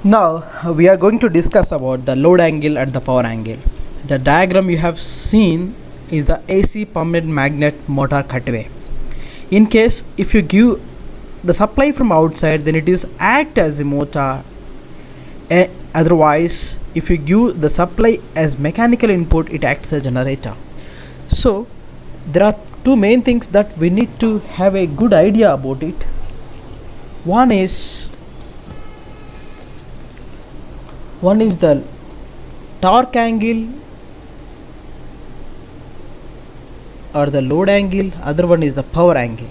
Now we are going to discuss about the load angle and the power angle. The diagram you have seen is the AC permanent magnet motor cutaway. In case if you give the supply from outside, then it is act as a motor. Otherwise, if you give the supply as mechanical input, it acts as a generator. So there are two main things that we need to have a good idea about it. One is the torque angle or the load angle, other one is the power angle.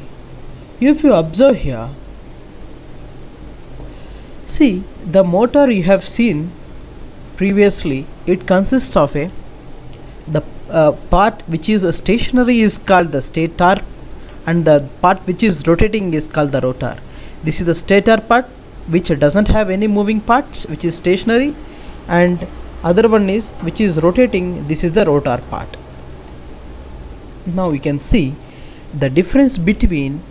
If you observe here, see the motor you have seen previously, it consists of the part which is stationary is called the stator, and the part which is rotating is called the rotor. This is the stator part, which doesn't have any moving parts, which is stationary, and other one is which is rotating, this is the rotor part. Now we can see the difference between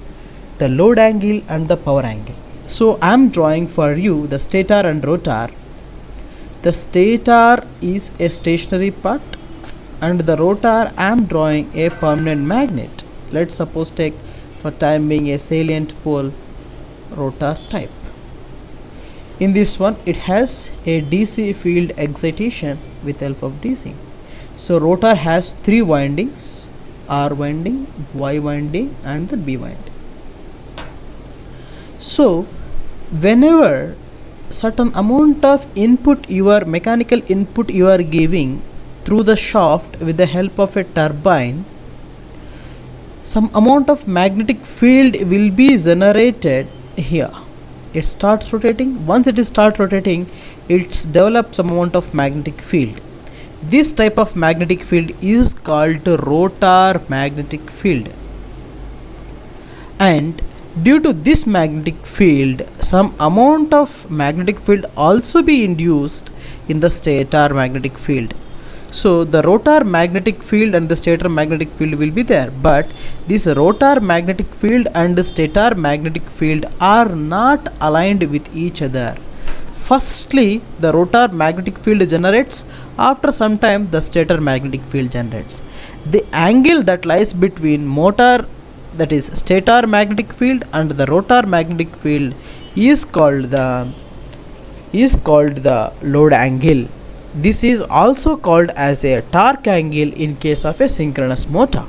the load angle and the power angle. So I am drawing for you the stator and rotor. The stator is a stationary part and the rotor I am drawing a permanent magnet. Let's suppose take for time being a salient pole rotor type. In this one it has a DC field excitation with help of DC. So rotor has three windings, R winding, Y winding and the B winding. So whenever certain amount of input, your mechanical input you are giving through the shaft with the help of a turbine, some amount of magnetic field will be generated here. It starts rotating. Once it starts rotating, it's develops some amount of magnetic field. This type of magnetic field is called rotor magnetic field, and due to this magnetic field, some amount of magnetic field also be induced in the stator magnetic field. So the rotor magnetic field and the stator magnetic field will be there, but this rotor magnetic field and the stator magnetic field are not aligned with each other. Firstly, the rotor magnetic field generates, after some time the stator magnetic field generates. The angle that lies between motor, that is stator magnetic field, and the rotor magnetic field is called the load angle. This is also called as a torque angle in case of a synchronous motor.